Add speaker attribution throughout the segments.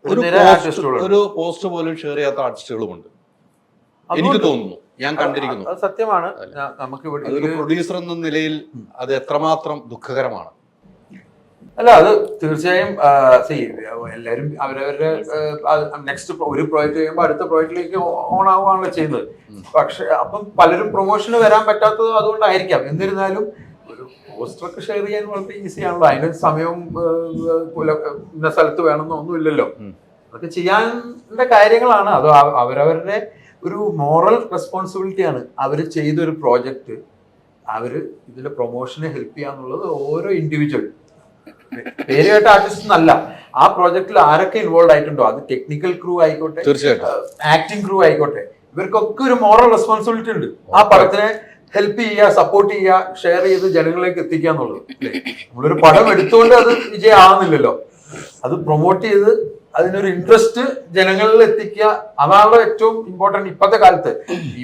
Speaker 1: ഒരു പോസ്റ്റ് പോലും ഷെയർ ചെയ്യാത്ത ആർട്ടിസ്റ്റുകളുമുണ്ട് എനിക്ക് തോന്നുന്നു. ഞാൻ കണ്ടിരിക്കുന്നു.
Speaker 2: സത്യമാണ്. നമുക്ക്
Speaker 1: ഒരു പ്രൊഡ്യൂസർ എന്ന നിലയിൽ അത് എത്രമാത്രം ദുഃഖകരമാണ്.
Speaker 2: അല്ല, അത് തീർച്ചയായും എല്ലാവരും അവരവരുടെ നെക്സ്റ്റ് ഒരു പ്രോജക്റ്റ് ചെയ്യുമ്പോൾ അടുത്ത പ്രോജക്റ്റിലേക്ക് ഓൺ ആവുകയാണല്ലോ ചെയ്യുന്നത്. പക്ഷെ അപ്പം പലരും പ്രൊമോഷന് വരാൻ പറ്റാത്തത് അതുകൊണ്ടായിരിക്കാം. എന്നിരുന്നാലും ഒരു പോസ്റ്ററൊക്കെ ഷെയർ ചെയ്യാൻ വളരെ ഈസി ആണല്ലോ. അതിന് സമയവും ഇന്ന സ്ഥലത്ത് വേണമെന്നോ ഒന്നുമില്ലല്ലോ. അതൊക്കെ ചെയ്യാനുള്ള കാര്യങ്ങളാണ്. അത് അവരവരുടെ ഒരു മോറൽ റെസ്പോൺസിബിലിറ്റിയാണ്. അവർ ചെയ്തൊരു പ്രോജക്റ്റ് അവര് ഇതിന്റെ പ്രൊമോഷനെ ഹെൽപ്പ് ചെയ്യാന്നുള്ളത് ഓരോ ഇൻഡിവിജ്വൽ പേര് കേട്ട ആർട്ടിസ്റ്റ് എന്നല്ല, ആ പ്രോജക്റ്റിൽ ആരൊക്കെ ഇൻവോൾവ് ആയിട്ടുണ്ടോ, അത് ടെക്നിക്കൽ ക്രൂ ആയിക്കോട്ടെ, ആക്ടിംഗ് ക്രൂ ആയിക്കോട്ടെ, ഇവർക്കൊക്കെ ഒരു മോറൽ റെസ്പോൺസിബിലിറ്റി ഉണ്ട്. ആ പടത്തിനെ ഹെൽപ്പ് ചെയ്യുക, സപ്പോർട്ട് ചെയ്യുക, ഷെയർ ചെയ്ത് ജനങ്ങളിലേക്ക് എത്തിക്കുക എന്നുള്ളത്. നമ്മളൊരു പടം എടുത്തുകൊണ്ട് അത് വിജയം ആവുന്നില്ലല്ലോ. അത് പ്രൊമോട്ട് ചെയ്ത് അതിനൊരു ഇൻട്രസ്റ്റ് ജനങ്ങളിൽ എത്തിക്കുക, അതാണല്ലോ ഏറ്റവും ഇമ്പോർട്ടന്റ് ഇപ്പോഴത്തെ കാലത്ത്. ഈ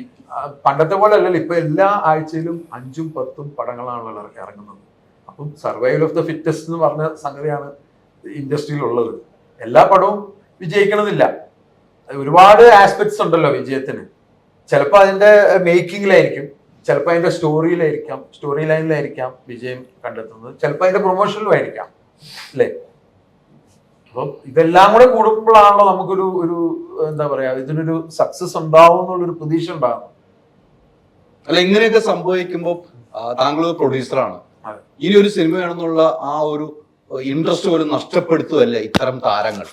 Speaker 2: പണ്ടത്തെ പോലെ അല്ലല്ലോ, ഇപ്പൊ എല്ലാ ആഴ്ചയിലും 5ഉം 10ഉം പടങ്ങളാണല്ലോ ഇറങ്ങുന്നത്. അപ്പം സർവൈവൽ ഓഫ് ദ ഫിറ്റസ്റ്റ് എന്ന് പറഞ്ഞ സംഗതിയാണ് ഇൻഡസ്ട്രിയിലുള്ളത്. എല്ലാ പടവും വിജയിക്കണമെന്നില്ല. ഒരുപാട് ആസ്പെക്ട്സ് ഉണ്ടല്ലോ വിജയത്തിന്. ചിലപ്പോൾ അതിന്റെ മേക്കിങ്ങിലായിരിക്കും, ചിലപ്പോൾ അതിന്റെ സ്റ്റോറി ലൈനിലായിരിക്കാം വിജയം കണ്ടെത്തുന്നത്, ചിലപ്പോൾ അതിന്റെ പ്രൊമോഷനിലും ആയിരിക്കാം, അല്ലേ? അപ്പം ഇതെല്ലാം കൂടെ കൂടുമ്പോഴാണല്ലോ നമുക്കൊരു എന്താ പറയാ, ഇതിനൊരു സക്സസ് ഉണ്ടാവും എന്നുള്ളൊരു പ്രതീക്ഷ ഉണ്ടാകും.
Speaker 1: അല്ല, ഇങ്ങനെയൊക്കെ സംഭവിക്കുമ്പോൾ താങ്കൾ ഒരു പ്രൊഡ്യൂസറാണ്. ഇനി ഒരു സിനിമയാണെന്നുള്ള ആ ഒരു ഇൻട്രസ്റ്റ് പോലും നഷ്ടപ്പെടുത്തുകയല്ലേ ഇത്തരം താരങ്ങൾ?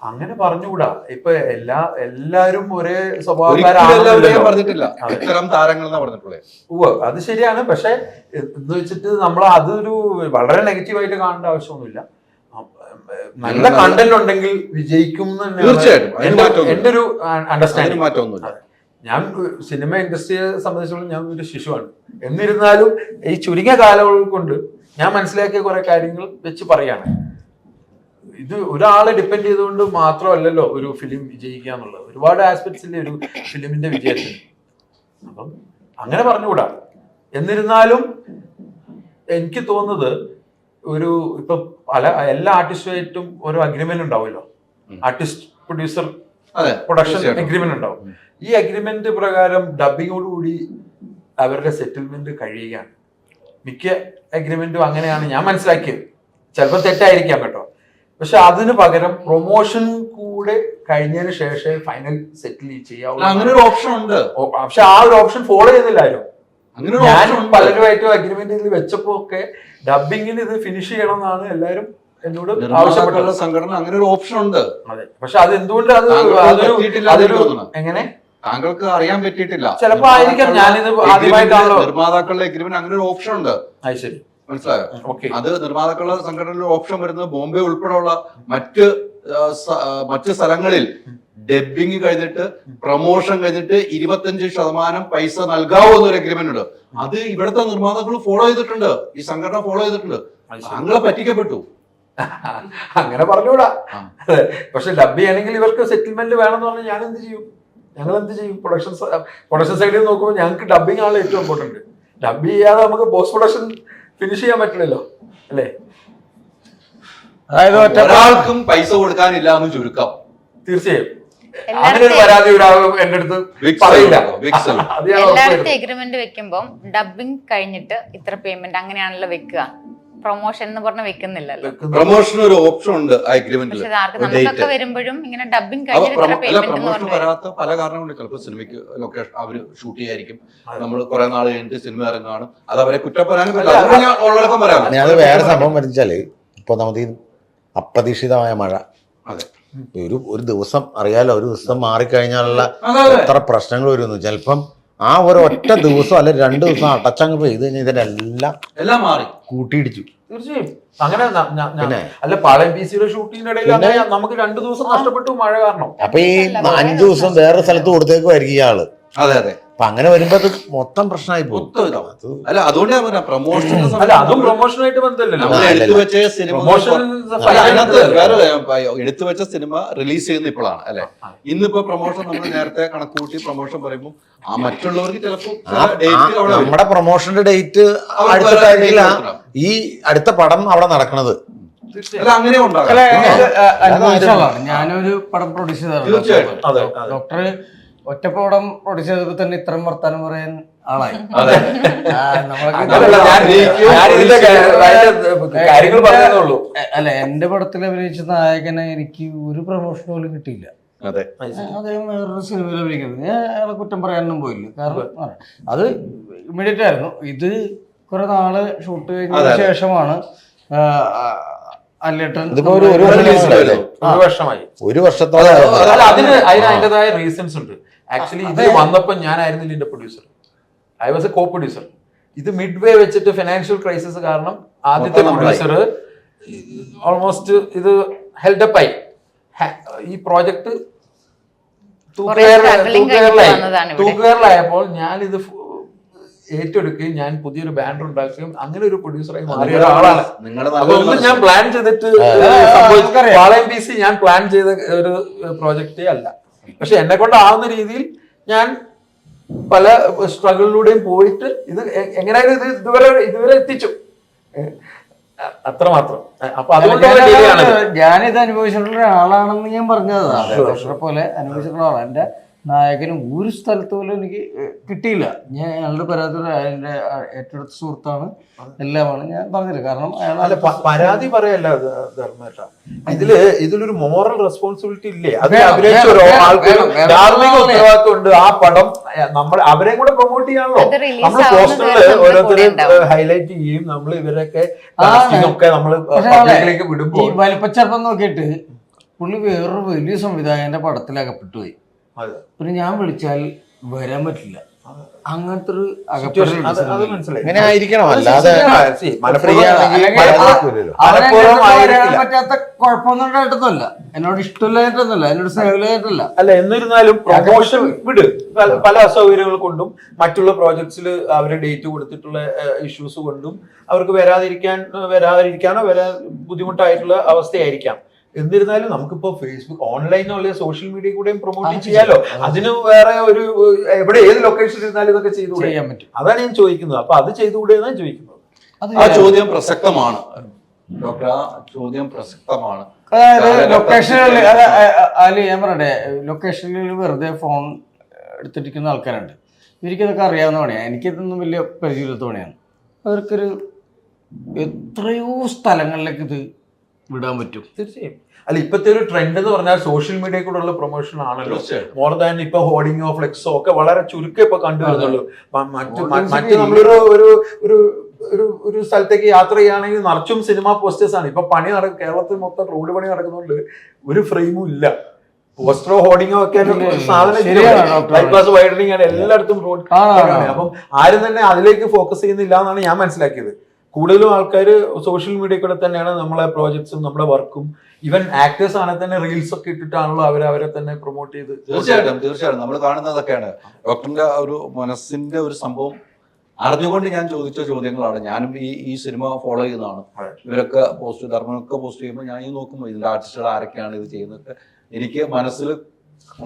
Speaker 2: അങ്ങനെ പറഞ്ഞുകൂടാ. ഇപ്പൊ എല്ലാരും ഒരേ സ്വഭാവക്കാരാണ്
Speaker 1: പറഞ്ഞിട്ടില്ല, ഇത്തരം താരങ്ങൾ എന്നാ പറഞ്ഞിട്ടുള്ളത്.
Speaker 2: അത് ശരിയാണ്. പക്ഷെ എന്ന് വെച്ചിട്ട് നമ്മൾ അതൊരു വളരെ നെഗറ്റീവായിട്ട് കാണേണ്ട ആവശ്യമൊന്നുമില്ല. നല്ല കണ്ടന്റ് ഉണ്ടെങ്കിൽ വിജയിക്കും
Speaker 1: തീർച്ചയായിട്ടും
Speaker 2: എന്റെ ഒരു അണ്ടർസ്റ്റാൻഡിങ്.
Speaker 1: മാറ്റമൊന്നുമില്ല.
Speaker 2: ഞാൻ സിനിമ ഇൻഡസ്ട്രിയെ സംബന്ധിച്ചിടത്തോളം ഞാൻ ഒരു ശിശുവാണ്. എന്നിരുന്നാലും ഈ ചുരുങ്ങിയ കാലങ്ങൾ കൊണ്ട് ഞാൻ മനസ്സിലാക്കിയ കുറെ കാര്യങ്ങൾ വെച്ച് പറയാണ്. ഇത് ഒരാളെ ഡിപ്പെൻഡ് ചെയ്തുകൊണ്ട് മാത്രമല്ലല്ലോ ഒരു ഫിലിം വിജയിക്കുക എന്നുള്ളത്. ഒരുപാട് ആസ്പെക്ട്സ് ഇല്ലേ ഒരു ഫിലിമിന്റെ വിജയത്തിന്. അപ്പം അങ്ങനെ പറഞ്ഞുകൂടാ. എന്നിരുന്നാലും എനിക്ക് തോന്നുന്നത് ഇപ്പൊ എല്ലാ ആർട്ടിസ്റ്റുമായിട്ടും ഓരോ അഗ്രിമെന്റ് ഉണ്ടാവുമല്ലോ. ആർട്ടിസ്റ്റ് പ്രൊഡ്യൂസർ പ്രൊഡക്ഷൻ അഗ്രിമെന്റ് ഉണ്ടാവും. ഈ അഗ്രിമെന്റ് പ്രകാരം ഡബിങ്ങോടുകൂടി അവരുടെ സെറ്റിൽമെന്റ് കഴിയുകയാണ്. മിക്ക അഗ്രിമെന്റും അങ്ങനെയാണ് ഞാൻ മനസ്സിലാക്കിയത്. ചിലപ്പോൾ തെറ്റായിരിക്കാം കേട്ടോ. പക്ഷെ അതിന് പകരം പ്രൊമോഷൻ കൂടെ കഴിഞ്ഞതിന് ശേഷം ഫൈനൽ സെറ്റിൽ ചെയ്യാവുന്ന
Speaker 1: അങ്ങനെ ഒരു ഓപ്ഷൻ ഉണ്ട്.
Speaker 2: പക്ഷെ ആ ഒരു ഓപ്ഷൻ ഫോളോ ചെയ്യുന്നില്ല ആരും. ഞാൻ പലരുമായിട്ടും അഗ്രിമെന്റ് വെച്ചപ്പോ ഒക്കെ ഡബിങ്ങിന് ഇത് ഫിനിഷ് ചെയ്യണം എന്നാണ് എല്ലാവരും എന്നോട് ആവശ്യപ്പെട്ടുള്ള
Speaker 1: സംഘടന. അങ്ങനെ ഒരു ഓപ്ഷൻ ഉണ്ട്.
Speaker 2: അതെ, പക്ഷെ അത് എന്തുകൊണ്ട് എങ്ങനെ
Speaker 1: താങ്കൾക്ക് അറിയാൻ പറ്റിയിട്ടില്ല?
Speaker 2: ചിലപ്പോ ആയിരിക്കാം. ഞാനിത് ആദ്യമായിട്ടാണല്ലോ.
Speaker 1: നിർമ്മാതാക്കളുടെ എഗ്രിമെന്റ് അങ്ങനെ ഒരു ഓപ്ഷൻ ഉണ്ട്.
Speaker 2: ശരി,
Speaker 1: മനസ്സിലായോ? അത് നിർമ്മാതാക്കളുടെ സംഘടനയിലെ ഓപ്ഷൻ വരുന്നത് ബോംബെ ഉൾപ്പെടെയുള്ള മറ്റ് സ്ഥലങ്ങളിൽ ഡബ്ബിങ് കഴിഞ്ഞിട്ട് പ്രൊമോഷൻ കഴിഞ്ഞിട്ട് 25% പൈസ നൽകാവോ എന്നൊരു എഗ്രിമെന്റ് ഉണ്ട്. അത് ഇവിടുത്തെ നിർമ്മാതാക്കൾ ഫോളോ ചെയ്തിട്ടുണ്ട്, ഈ സംഘടന ഫോളോ ചെയ്തിട്ടുണ്ട്. താങ്കളെ പറ്റിക്കപ്പെട്ടു.
Speaker 2: അങ്ങനെ പറഞ്ഞുകൂടാ. പക്ഷെ ഡബ് ചെയ്യണമെങ്കിൽ ഇവർക്ക് സെറ്റിൽമെന്റ് വേണമെന്ന് പറഞ്ഞാൽ ഞങ്ങൾ എന്ത് ചെയ്യും? പ്രൊഡക്ഷൻ സൈഡിൽ നോക്കുമ്പോൾ ഞങ്ങൾക്ക് ഡബിങ് ആണ് ഏറ്റവും ഇമ്പോർട്ടന്റ്. ഡബ് ചെയ്യാതെ നമുക്ക് പോസ്റ്റ് പ്രൊഡക്ഷൻ ഫിനിഷ് ചെയ്യാൻ പറ്റില്ലല്ലോ, അല്ലേ?
Speaker 1: അതായത് ഒരാൾക്കും പൈസ കൊടുക്കാനില്ല എന്ന് ചുരുക്കം.
Speaker 2: തീർച്ചയായും അങ്ങനെ ഒരു പരാതി എന്റെ അടുത്ത് പറയില്ല.
Speaker 3: എല്ലായിടത്തും എഗ്രിമെന്റ് വെക്കുമ്പോ ഡബിങ് കഴിഞ്ഞിട്ട് ഇത്ര പേയ്മെന്റ് അങ്ങനെയാണല്ലോ വെക്കുക. പ്രൊമോഷൻ എന്ന് പറഞ്ഞ വെക്കുന്നില്ലല്ലോ.
Speaker 1: പ്രൊമോഷൻ ഒരു ഓപ്ഷൻ ഉണ്ട് ആ എഗ്രിമെന്റിൽ.
Speaker 3: നമുക്കൊക്കെ വരുമ്പോഴും ഇങ്ങനെ ഡബിങ് കഴിഞ്ഞിട്ട്
Speaker 1: പ്രൊമോഷൻ വരാത്ത പല കാരണങ്ങളുണ്ട്. ചിലപ്പോൾ സിനിമയ്ക്ക് ലൊക്കേഷൻ അവര് ഷൂട്ട് ചെയ്യായിരിക്കും. നമ്മൾ കുറെ നാൾ കഴിഞ്ഞിട്ട് സിനിമ ഇറങ്ങാണ്. അത് അവരെ കുറ്റപ്പെടാനും
Speaker 4: ഞാൻ വേറെ സംഭവം വരച്ചാല് ഇപ്പൊ നമുക്ക് അപ്രതീക്ഷിതമായ മഴ, ഒരു ദിവസം അറിയാലോ, ഒരു ദിവസം മാറിക്കഴിഞ്ഞാലുള്ള എത്ര പ്രശ്നങ്ങൾ വരുന്നു. ചിലപ്പം ആ ഒരു ഒറ്റ ദിവസം അല്ലെ 2 ദിവസം അടച്ചങ്ങ് പെയ്ത് കഴിഞ്ഞാൽ ഇതിനെല്ലാം
Speaker 1: മാറി
Speaker 2: കൂട്ടിയിടിച്ചു. തീർച്ചയായും അങ്ങനെ അല്ല, പാളയം PC-യുടെ ഷൂട്ടിങ്ങിനിടയിൽ നമുക്ക് 2 ദിവസം നഷ്ടപ്പെട്ടു മഴ കാരണം.
Speaker 4: അപ്പൊ ഈ 5 ദിവസം വേറെ സ്ഥലത്ത് കൊടുത്തേക്കുമായിരിക്കും ഇയാള്.
Speaker 1: അതെ അതെ.
Speaker 4: അപ്പൊ അങ്ങനെ വരുമ്പോ അത് മൊത്തം പ്രശ്നമായി പോകും.
Speaker 1: അല്ല, അതുകൊണ്ട് പ്രൊമോഷൻ
Speaker 2: അതും പ്രൊമോഷനായിട്ട് ബന്ധമില്ലല്ലോ.
Speaker 1: എടുത്തു വെച്ച സിനിമ റിലീസ് ചെയ്യുന്ന ഇപ്പോഴാണ്, അല്ലെ? ഇന്നിപ്പോ പ്രൊമോഷൻ നമ്മൾ നേരത്തെ കണക്കൂട്ടി പ്രൊമോഷൻ പറയുമ്പോൾ ആ മറ്റുള്ളവർക്ക് ചിലപ്പോൾ
Speaker 4: നമ്മുടെ പ്രൊമോഷന്റെ ഡേറ്റ് അടുത്തിട്ടായിരിക്കില്ല ഈ അടുത്ത പടം അവിടെ നടക്കണത്.
Speaker 1: അല്ല അങ്ങനെ ഉണ്ടാകാം.
Speaker 5: അല്ല, ഇത് അനുഭവിച്ചതാണ്. ഞാനൊരു പടം പ്രൊഡ്യൂസ്
Speaker 1: തീർച്ചയായിട്ടും.
Speaker 5: ചെയ്തതാണ്. ഡോക്ടർ ഒറ്റ പടം പ്രൊഡ്യൂസ് ചെയ്തപ്പോ തന്നെ ഇത്രയും വർത്താനം പറയാൻ ആളായി.
Speaker 1: അതെ.
Speaker 2: അതല്ല, ഞാനിതിന്റെ കാര്യങ്ങൾ പറഞ്ഞതേ ഉള്ളൂ.
Speaker 5: അല്ല, എന്റെ പടത്തിൽ അഭിനയിച്ച നായകനെ എനിക്ക് ഒരു പ്രൊമോഷൻ പോലും കിട്ടിയില്ല.
Speaker 1: അതെ.
Speaker 5: അദ്ദേഹം വേറൊരു സിനിമയിൽ അഭിനയിക്കുന്നത് ഞാൻ അയാളെ കുറ്റം പറയാനൊന്നും പോയില്ല. കാരണം അത് ഇമ്മീഡിയറ്റ് ആയിരുന്നു. ഇത് കുറെ നാള് ഷൂട്ട് കഴിഞ്ഞതിന് ശേഷമാണ് അല്ലേട്ടൻ
Speaker 2: ഒരു വർഷമായി.
Speaker 4: ഒരു വർഷത്തോളം
Speaker 2: അതിൻ്റെതായ റീസൺസ് ഉണ്ട്. ആക്ച്വലി ഇത് വന്നപ്പോൾ ഞാനായിരുന്നില്ല ഇതിന്റെ producer, I was A co producer. ഇത് മിഡ് വേ വെച്ചിട്ട് ഫിനാൻഷ്യൽ ക്രൈസിസ് കാരണം ആദ്യത്തെ പ്രൊഡ്യൂസർ ഓൾമോസ്റ്റ് ഇത് ഹെൽഡപ്പ് ആയി. ഈ പ്രോജക്ട് തൂക്കുകയറിലായപ്പോൾ ഞാനിത് ഏറ്റെടുക്കുകയും ഞാൻ പുതിയൊരു ബാനർ ഉണ്ടാക്കുകയും അങ്ങനെ ഒരു പ്രൊഡ്യൂസറായി മാറിയ ഒരാളാണ്. അതൊന്നും ഞാൻ പ്ലാൻ ചെയ്തിട്ട് പാളയം PC ഞാൻ പ്ലാൻ ചെയ്ത ഒരു പ്രോജക്റ്റേ അല്ല. പക്ഷെ എന്നെ കൊണ്ടാവുന്ന രീതിയിൽ ഞാൻ പല സ്ട്രഗിളിലൂടെയും പോയിട്ട് ഇത് എങ്ങനെയായാലും ഇത് ഇതുവരെ എത്തിച്ചു, അത്രമാത്രം. അപ്പൊ അതുകൊണ്ട്
Speaker 5: ഞാനിത് അനുഭവിച്ചിട്ടുള്ള ഒരാളാണെന്ന് ഞാൻ പറഞ്ഞതാണ്. ഡോക്ടറെ പോലെ അനുഭവിച്ചിട്ടുള്ള ആളാണ്. എന്റെ നായകനും ഒരു സ്ഥലത്ത് പോലും എനിക്ക് കിട്ടിയില്ല. ഞാൻ അയാളുടെ പരാതി എന്റെ ഏറ്റവും അടുത്ത സുഹൃത്താണ്, എല്ലാമാണ് ഞാൻ പറഞ്ഞില്ല. കാരണം
Speaker 2: അയാൾ പരാതി പറയല്ല ധർമ്മേട്ട, ഇതിലൊരു മോറൽ റെസ്പോൺസിബിലിറ്റി ഇല്ലേ? അത് അഭിനയിച്ച ആൾക്ക് ധാർമ്മിക ഉത്തരവാദിത്വം ഉണ്ട്. ആ പടം നമ്മൾ അവരെയും കൂടെ പ്രൊമോട്ട് ചെയ്യാണല്ലോ. നമ്മൾ പോസ്റ്ററിൽ ഓരോരുത്തരും ഹൈലൈറ്റ് ചെയ്യും, നമ്മൾ ഇവരൊക്കെ ഒക്കെ നമ്മൾ പബ്ലിക്കിലേക്ക് വിടുമ്പോൾ
Speaker 5: ഈ വലിപ്പച്ചെറുപ്പം നോക്കിയിട്ട് പുള്ളി വേറൊരു വലിയ സംവിധായകന്റെ പടത്തിൽ അകപ്പെട്ടു പോയി. പിന്നെ ഞാൻ വിളിച്ചാൽ വരാൻ പറ്റില്ല. അങ്ങനത്തെ ഒരു
Speaker 4: ഇങ്ങനെ ആയിരിക്കണം, അല്ലാതെ
Speaker 5: പറ്റാത്ത കുഴപ്പമൊന്നും ഉണ്ടായിട്ടൊന്നുമല്ല. എന്നോട് ഇഷ്ടമില്ലായിട്ടൊന്നുമല്ല, എന്നോട് സ്നേഹമില്ലായിട്ടല്ല.
Speaker 2: അല്ല, എന്നിരുന്നാലും പ്രൊമോഷൻ വിട് പല അസൗകര്യങ്ങൾ കൊണ്ടും മറ്റുള്ള പ്രോജക്ട്സിൽ അവരെ ഡേറ്റ് കൊടുത്തിട്ടുള്ള ഇഷ്യൂസ് കൊണ്ടും അവർക്ക് വരാതിരിക്കാനോ വരാൻ ബുദ്ധിമുട്ടായിട്ടുള്ള അവസ്ഥയായിരിക്കാം. എന്നിരുന്നാലും നമുക്കിപ്പോ ഫേസ്ബുക്ക് ഓൺലൈനുള്ള സോഷ്യൽ മീഡിയ കൂടെയും പ്രൊമോട്ട് ചെയ്യാലോ. അതിന് വേറെ ഒരു എവിടെ ഏത് ലൊക്കേഷനിൽ ഇരുന്നാലും ഇതൊക്കെ ചെയ്തുകൂടെ?
Speaker 5: ചെയ്യാൻ പറ്റും.
Speaker 2: അതാണ് ഞാൻ ചോദിക്കുന്നത്. അപ്പൊ അത് ചെയ്തുകൂടെ എന്നാണ് ചോദിക്കുന്നത്.
Speaker 1: ആ ചോദ്യം പ്രസക്തമാണ് ഡോക്ടർ, ആ ചോദ്യം പ്രസക്തമാണ്.
Speaker 5: അതായത് ലൊക്കേഷനിൽ ഞാൻ പറയട്ടെ, ലൊക്കേഷനിൽ വെറുതെ ഫോൺ എടുത്തിരിക്കുന്ന ആൾക്കാരുണ്ട്. ഇവർക്കിതൊക്കെ അറിയാവുന്ന പണിയാണ്. എനിക്കിതൊന്നും വലിയ പരിചയമില്ലാത്ത പണിയാണ്. അവർക്കൊരു എത്രയോ സ്ഥലങ്ങളിലേക്ക് ഇത് വിടാൻ പറ്റും.
Speaker 2: തീർച്ചയായും. അല്ല, ഇപ്പത്തെ ഒരു ട്രെൻഡ് എന്ന് പറഞ്ഞാൽ സോഷ്യൽ മീഡിയ കൂടെ ഉള്ള പ്രൊമോഷൻ ആണല്ലോ. മോർ ദാൻ ഇപ്പൊ ഹോർഡിങ്ങോ ഫ്ലെക്സോ ഒക്കെ വളരെ ചുരുക്കം ഇപ്പൊ കണ്ടുവരുന്നുള്ളൂ. മറ്റു നമ്മളൊരു ഒരു ഒരു ഒരു ഒരു സ്ഥലത്തേക്ക് യാത്ര ചെയ്യുകയാണെങ്കിൽ നിറച്ചും സിനിമ പോസ്റ്റേഴ്സ് ആണ്. ഇപ്പൊ കേരളത്തിൽ മൊത്തം റോഡ് പണി നടക്കുന്നുണ്ട്, ഒരു ഫ്രെയിമും ഇല്ല. പോസ്റ്ററോ ഹോർഡിങ്ങോ ഒക്കെ സാധനം വൈഡനിങ് ആണ്, എല്ലായിടത്തും റോഡ്. അപ്പം ആരും തന്നെ അതിലേക്ക് ഫോക്കസ് ചെയ്യുന്നില്ല എന്നാണ് ഞാൻ മനസ്സിലാക്കിയത്. കൂടുതലും ആൾക്കാർ സോഷ്യൽ മീഡിയ കൂടെ തന്നെയാണ് നമ്മളെ പ്രോജക്ട്സും നമ്മുടെ വർക്കും. ഈവൻ ആക്ടേഴ്സ് ആണെങ്കിൽ തന്നെ റീൽസ് ഒക്കെ ഇട്ടിട്ടാണല്ലോ അവരെ തന്നെ പ്രൊമോട്ട് ചെയ്ത്.
Speaker 1: തീർച്ചയായിട്ടും നമ്മൾ കാണുന്നതൊക്കെയാണ്. ഡോക്ടറിന്റെ ഒരു മനസ്സിന്റെ ഒരു സംഭവം അറിഞ്ഞുകൊണ്ട് ഞാൻ ചോദിച്ച ചോദ്യങ്ങളാണ്. ഞാനും ഈ സിനിമ ഫോളോ ചെയ്യുന്നതാണ്. ഇവരൊക്കെ ധർമ്മമൊക്കെ പോസ്റ്റ് ചെയ്യുമ്പോൾ ഞാൻ ഈ നോക്കുമ്പോൾ ഇതിന്റെ ആർട്ടിസ്റ്റുകൾ ആരൊക്കെയാണ് ഇത് ചെയ്യുന്നത്, എനിക്ക് മനസ്സിൽ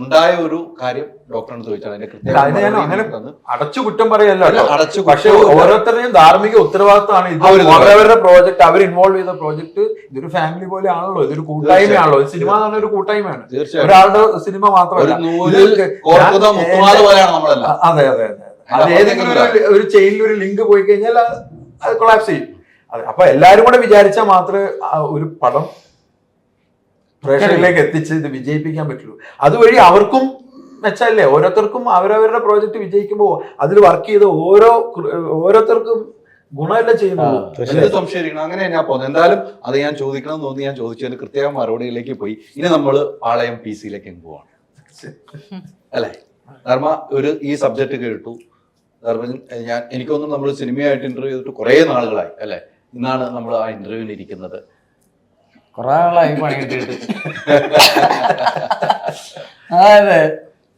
Speaker 1: ഉണ്ടായ ഒരു കാര്യം ഡോക്ടറിന് ചോദിച്ചാണ്.
Speaker 2: അടച്ചു കുറ്റം പറയല്ലോ, പക്ഷെ ഓരോരുത്തരുടെയും ധാർമ്മിക ഉത്തരവാദിത്തമാണ്. ഇത് അവരവരുടെ പ്രോജക്ട്, അവർ ഇൻവോൾവ് ചെയ്ത പ്രോജക്ട് ഇതൊരു ഫാമിലി പോലെ ആണല്ലോ, ഇതൊരു കൂട്ടായ്മയാണല്ലോ. സിനിമ എന്ന് പറഞ്ഞ ഒരു കൂട്ടായ്മയാണ്, ഒരാളുടെ സിനിമ മാത്രമല്ല. അതെ അതെ അതെ. അത് ഏതെങ്കിലും ഒരു ചെയിനിൽ ഒരു ലിങ്ക് പോയി കഴിഞ്ഞാൽ അത് കൊളാപ്സ് ചെയ്യും. അതെ. അപ്പൊ എല്ലാരും കൂടെ വിചാരിച്ചാൽ മാത്രമേ ഒരു പടം പ്രേക്ഷകരിലേക്ക് എത്തിച്ച് ഇത് വിജയിപ്പിക്കാൻ പറ്റുള്ളൂ. അതുവഴി അവർക്കും മെച്ചല്ലേ, ഓരോരുത്തർക്കും അവരവരുടെ പ്രോജക്റ്റ് വിജയിക്കുമ്പോൾ അതിൽ വർക്ക് ചെയ്ത് ഓരോരുത്തർക്കും ഗുണമല്ല ചെയ്യുന്നത്.
Speaker 1: സംശയിക്കണം, അങ്ങനെ ഞാൻ പോകുന്നത്. എന്തായാലും അത് ഞാൻ ചോദിക്കണം എന്ന് തോന്നി, ഞാൻ ചോദിച്ചതിന് കൃത്യമായ മറുപടിയിലേക്ക് പോയി. ഇനി നമ്മൾ പാളയം PC-യിലേക്ക് പോവാണ് അല്ലെ ധർമ്മ? ഈ സബ്ജക്ട് കേട്ടു എനിക്കൊന്നും നമ്മൾ സിനിമയായിട്ട് ഇന്റർവ്യൂ ചെയ്തിട്ട് കുറെ നാളുകളായി അല്ലെ? ഇന്നാണ് നമ്മൾ ആ ഇന്റർവ്യൂവിൽ ഇരിക്കുന്നത്.
Speaker 5: കുറെ നാളായി പണി കിട്ടിയിട്ട്. അതായത്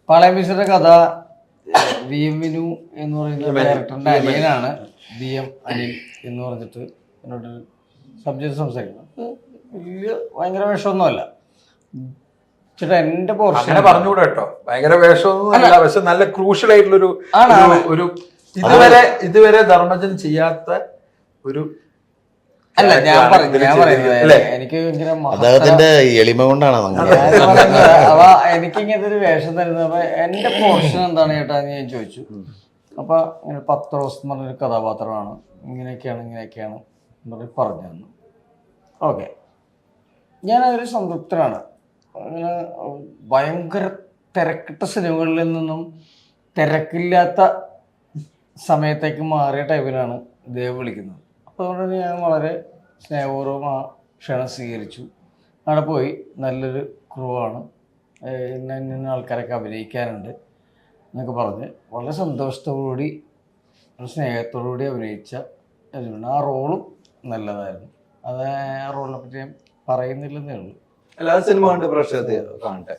Speaker 5: പാളയം PC-യുടെ കഥ VM വിനു എന്ന് പറയുന്ന ഡയറക്ടറിന്റെ അനിയനാണ് VM അനിൽ എന്ന് പറഞ്ഞിട്ട് എന്നോട് സബ്ജക്ട് സംസാരിക്കുന്നത്. വലിയ ഭയങ്കര വേഷമൊന്നുമല്ല ചേട്ടാ. എന്റെ പോർഷൻ
Speaker 2: പറഞ്ഞുകൂടെ കേട്ടോ, ഭയങ്കര വേഷമൊന്നും അല്ല, പക്ഷെ നല്ല ക്രൂഷ്യൽ ആയിട്ടുള്ളൊരു ഒരു ഇതുവരെ ധർമ്മജൻ ചെയ്യാത്ത ഒരു
Speaker 5: അല്ല ഞാൻ പറയുന്നത്
Speaker 2: അല്ലേ?
Speaker 5: എനിക്ക് ഭയങ്കര
Speaker 4: അദ്ദേഹത്തിന്റെ എളിമ കൊണ്ടാണ് അങ്ങനെ.
Speaker 5: അവ എനിക്ക് ഇങ്ങനത്തെ ഒരു വേഷം തരുന്നത്. അപ്പൊ എന്റെ പോർഷൻ എന്താണ് ചേട്ടാന്ന് ഞാൻ ചോദിച്ചു. അപ്പൊ ഇങ്ങനെ പത്രോസ് എന്ന് പറഞ്ഞൊരു കഥാപാത്രമാണ്, ഇങ്ങനെയൊക്കെയാണ് എന്ന് പറഞ്ഞു തന്നു. ഓക്കെ, ഞാനതിൽ സംതൃപ്തനാണ്. അങ്ങനെ ഭയങ്കര തിരക്കിട്ട സിനിമകളിൽ നിന്നും തിരക്കില്ലാത്ത സമയത്തേക്ക് മാറിയ ടൈമിലാണ് ദേവ് വിളിക്കുന്നത്. അപ്പോൾ അതുകൊണ്ട് ഞാൻ വളരെ സ്നേഹപൂർവ്വം ആ ക്ഷണം സ്വീകരിച്ചു. അവിടെ പോയി നല്ലൊരു ക്രൂ ആണ്, ഇന്ന ആൾക്കാരൊക്കെ അഭിനയിക്കാനുണ്ട് എന്നൊക്കെ പറഞ്ഞ് വളരെ സന്തോഷത്തോടുകൂടി സ്നേഹത്തോടുകൂടി അഭിനയിച്ച ആ റോളും നല്ലതായിരുന്നു. അത് ആ റോളിനെ പറ്റി ഞാൻ പറയുന്നില്ലെന്നേ ഉള്ളൂ.
Speaker 1: എല്ലാ സിനിമ കണ്ട് പ്രേക്ഷകത്തെ കാണട്ടെ.